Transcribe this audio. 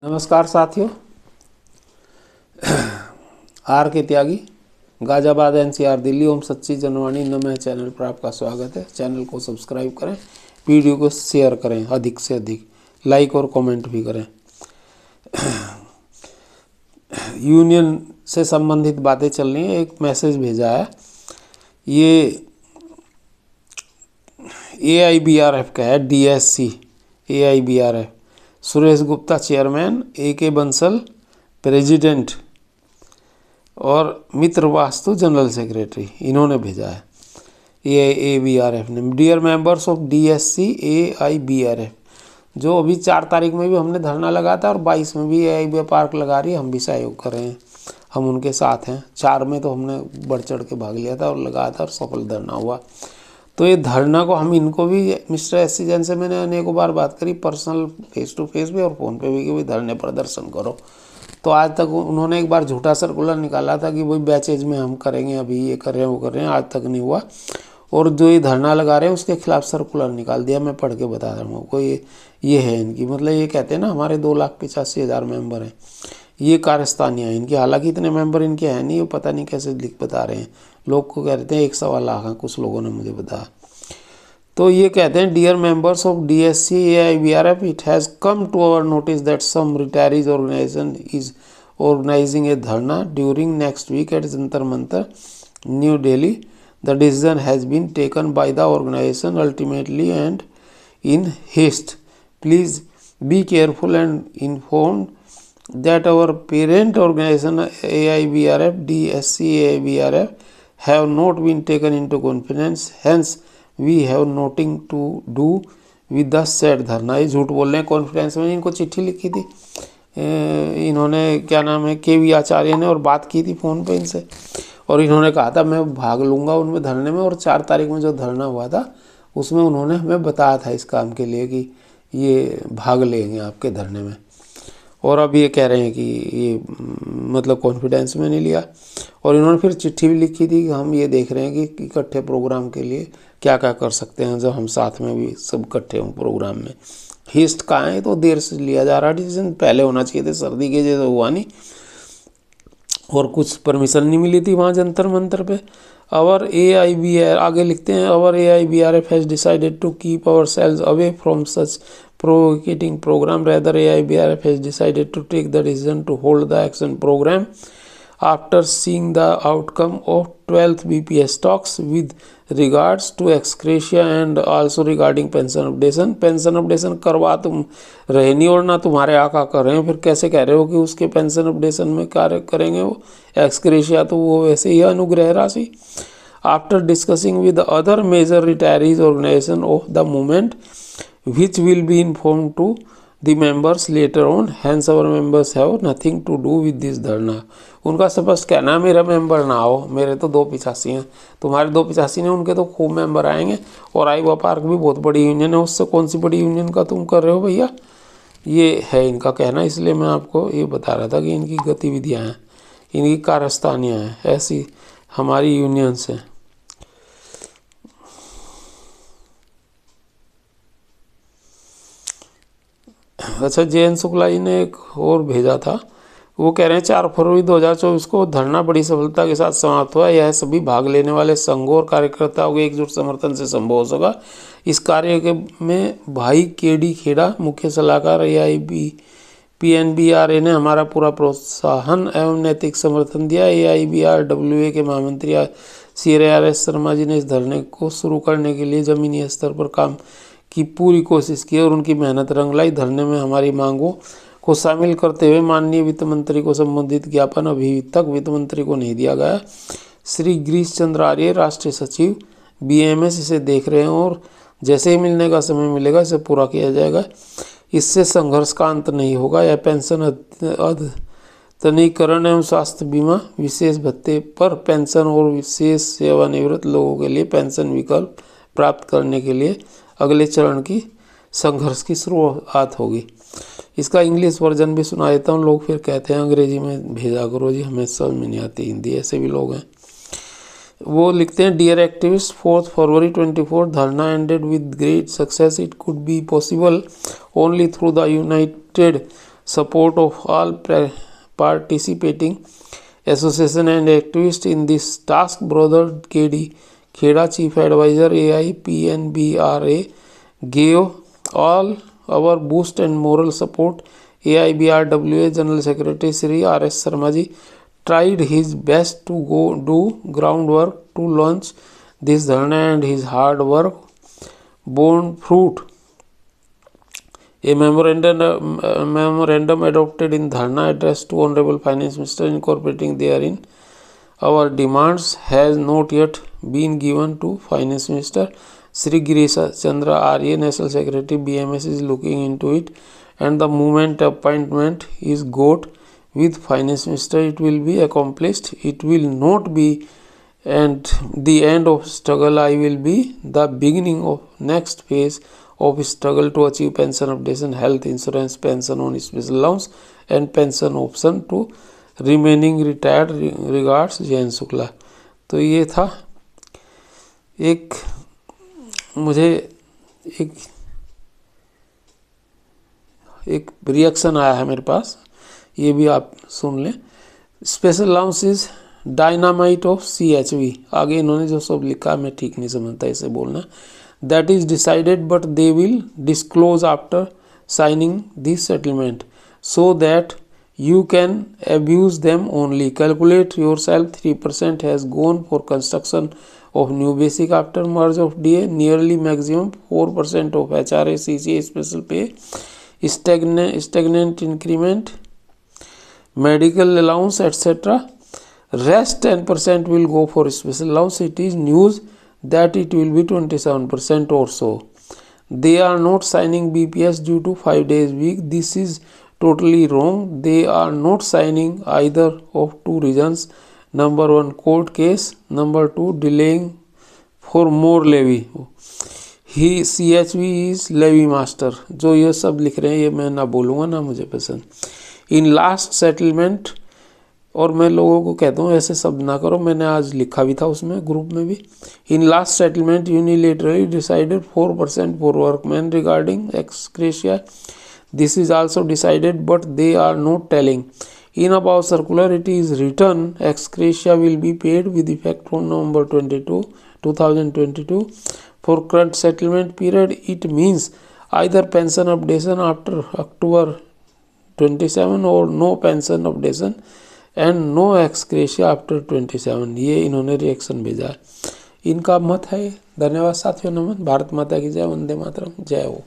नमस्कार साथियों। आर के त्यागी, गाजियाबाद एनसीआर दिल्ली। ओम सच्ची जनवाणी नमः चैनल पर आपका स्वागत है। चैनल को सब्सक्राइब करें, वीडियो को शेयर करें, अधिक से अधिक लाइक और कमेंट भी करें। यूनियन से संबंधित बातें चल रही हैं। एक मैसेज भेजा है, ये AIBRF का है, DSC AIBRF। Suresh Gupta chairman, AK Bansal president और मित्र वास्तु जनरल सेक्रेटरी, इन्होंने भेजा है AIBRF ने। Dear members of DSC AIBRF, जो अभी 4 तारीख में भी हमने धरना लगाया था और 22 में भी AIBRF पार्क लगा रही है, हम भी सहयोग कर रहे हैं, हम उनके साथ हैं। 4 में तो हमने बढ़ चढ़ के भाग लिया था और लगाया था और सफल धरना हुआ। तो ये धरना को हम इनको भी, मिस्टर SC जैन से मैंने अनेकों बार बात करी, पर्सनल फेस टू फेस भी और फ़ोन पे भी, कि भाई धरने प्रदर्शन करो। तो आज तक उन्होंने एक बार झूठा सर्कुलर निकाला था कि वही बैचेज में हम करेंगे, अभी ये कर रहे हैं वो कर रहे हैं, आज तक नहीं हुआ। और जो ये धरना लगा रहे हैं उसके खिलाफ सर्कुलर निकाल दिया। मैं पढ़ के बता रहा हूँ आपको। ये है इनकी, मतलब ये कहते हैं ना हमारे 2,85,000 मेंबर हैं, ये कारस्तानियाँ इनकी। हालांकि इतने मेंबर इनके हैं नहीं, वो पता नहीं कैसे लिख बता रहे हैं। लोग को कहते हैं 1.25 लाख हैं, कुछ लोगों ने मुझे बताया। तो ये कहते हैं, dear members of DSC AIBRF, it has come to our notice that some retirees organisation is organising a dharna during next week at Jantar Mantar, New Delhi. The decision has been taken by the organization ultimately and in haste. Please be careful and informed that our parent organization AIBRF, DSC AIBRF have not been taken into confidence. Hence, we have nothing to do with the said धरना। ये झूठ बोल रहे हैं। Confidence में इनको चिट्ठी लिखी थी इन्होंने, क्या नाम है, KV आचार्य ने, और बात की थी फ़ोन पे इनसे, और इन्होंने कहा था मैं भाग लूँगा उनमें धरने में। और 4 तारीख में जो धरना हुआ था उसमें उन्होंने हमें बताया था इस काम के लिए कि ये भाग लेंगे आपके धरने में। और अब ये कह रहे हैं कि ये मतलब कॉन्फिडेंस में नहीं लिया। और इन्होंने फिर चिट्ठी भी लिखी थी कि हम ये देख रहे हैं कि इकट्ठे प्रोग्राम के लिए क्या क्या कर सकते हैं, जब हम साथ में भी सब इकट्ठे हों प्रोग्राम में। हिस्ट कहाँ है, तो देर से लिया जा रहा डिसीजन, पहले होना चाहिए थे, सर्दी के जैसे हुआ नहीं, और कुछ परमिशन नहीं मिली थी वहाँ जंतर मंतर पे। आवर AIBRF आगे लिखते हैं, our AIBRF has decided to keep ourselves away from such provocating program. Rather, AIBRF has decided to take the decision to hold the action program after seeing the outcome of 12th BPS talks with regards to ex gratia and also regarding pension updation. Pension updation करवा तुम रहे नहीं और ना तुम्हारे आका कर रहे हैं, फिर कैसे कह रहे हो कि उसके पेंशन अपडेशन में कार्य करेंगे वो? एक्स ग्रेशिया तो वो वैसे ही अनुग्रह राशि। After discussing with other major retirees organisation of the movement which will be informed to the members later on. Hence our members have nothing to do with this धरना। उनका स्पष्ट कहना है मेरा मेंबर ना हो, मेरे तो 285 हैं, तुम्हारे 285 हैं, उनके तो खूब मेंबर आएंगे। और आईवा पार्क भी बहुत बड़ी यूनियन है, उससे कौन सी बड़ी यूनियन का तुम कर रहे हो भैया? ये है इनका कहना। इसलिए मैं आपको ये बता रहा था कि इनकी गतिविधियाँ हैं, इनकी कारस्तानियाँ हैं, ऐसी हमारी यूनियंस हैं। अच्छा, जयंत शुक्ला जी ने एक और भेजा था, वो कह रहे हैं 4 फरवरी 2024 को धरना बड़ी सफलता के साथ समाप्त हुआ। यह सभी भाग लेने वाले संघों और कार्यकर्ताओं के एकजुट समर्थन से संभव हो सका। इस कार्य में भाई KD खेड़ा, मुख्य सलाहकार AIBPNBRA ने हमारा पूरा प्रोत्साहन एवं नैतिक समर्थन दिया। AIBRWA के महामंत्री CRS शर्मा जी ने इस धरने को शुरू करने के लिए जमीनी स्तर पर काम की पूरी कोशिश की और उनकी मेहनत रंग लाई। धरने में हमारी मांगों को शामिल करते हुए माननीय वित्त मंत्री को संबंधित ज्ञापन अभी तक वित्त मंत्री को नहीं दिया गया। श्री गिरीश चंद्र आर्य, राष्ट्रीय सचिव BMS, इसे देख रहे हैं और जैसे ही मिलने का समय मिलेगा इसे पूरा किया जाएगा। इससे संघर्ष का अंत नहीं होगा। यह पेंशन अद्यतनीकरण एवं स्वास्थ्य बीमा विशेष भत्ते पर पेंशन और विशेष सेवानिवृत्त लोगों के लिए पेंशन विकल्प प्राप्त करने के लिए अगले चरण की संघर्ष की शुरुआत होगी। इसका इंग्लिश वर्जन भी सुना देता हूँ। लोग फिर कहते हैं अंग्रेजी में भेजा करो जी, हमें समझ में नहीं आती हिंदी, ऐसे भी लोग हैं। वो लिखते हैं, डियर एक्टिविस्ट, 4 फरवरी 24 धरना ended with great success. It could be possible only through the United support of all participating association and activists in this task. Brother KD Kheda, Chief Advisor AIPNBRA, gave all our boost and moral support. AIBRWA General Secretary Sri RS Sharmaji tried his best to go do groundwork to launch this dharna, and his hard work borne fruit. A memorandum adopted in dharna addressed to Honorable Finance Minister incorporating therein our demands has not yet been given to Finance Minister. Sri Girish Chandra Arya, National Secretary BMS, is looking into it, and the moment appointment is got with Finance Minister, it will be accomplished. It will not be and the end of struggle. I will be the beginning of next phase of struggle to achieve pension updation, health insurance, pension on special allowance and pension option to remaining retired. Regards Jayant Shukla. तो ये था एक मुझे एक reaction आया है मेरे पास, ये भी आप सुन लें। Special allowance is dynamite of CHV। आगे इन्होंने जो सब लिखा मैं ठीक नहीं समझता इसे बोलना। That is decided but they will disclose after signing this settlement so that you can abuse them only. Calculate yourself. 3% has gone for construction of new basic after merge of DA. Nearly maximum 4% of HRA, CCA, special pay, stagnant increment, medical allowance, etc. Rest 10% will go for special allowance. It is news that it will be 27% or so. They are not signing BPS due to 5 days week. This is totally wrong. They are not signing either of two reasons. Number one, court case. Number two, delaying for more levy. He CHV is levy master. जो ये सब लिख रहे हैं ये मैं ना बोलूँगा ना मुझे पसंद। इन लास्ट सेटलमेंट, और मैं लोगों को कहता हूँ ऐसे सब ना करो, मैंने आज लिखा भी था उसमें ग्रुप में भी। In last settlement unilaterally decided 4% for workman regarding ex gratia. This is also decided, but they are not telling. In above circular, it is written ex gratia will be paid with effect from November 2022. For current settlement period, it means either pension updation after October 27 or no pension updation and no ex gratia after 27. ये इन्होंने reaction भेजा है, इनका मत है। धन्यवाद साथियों, नमन। भारत माता की जय, वंदे मातरम, जय हो।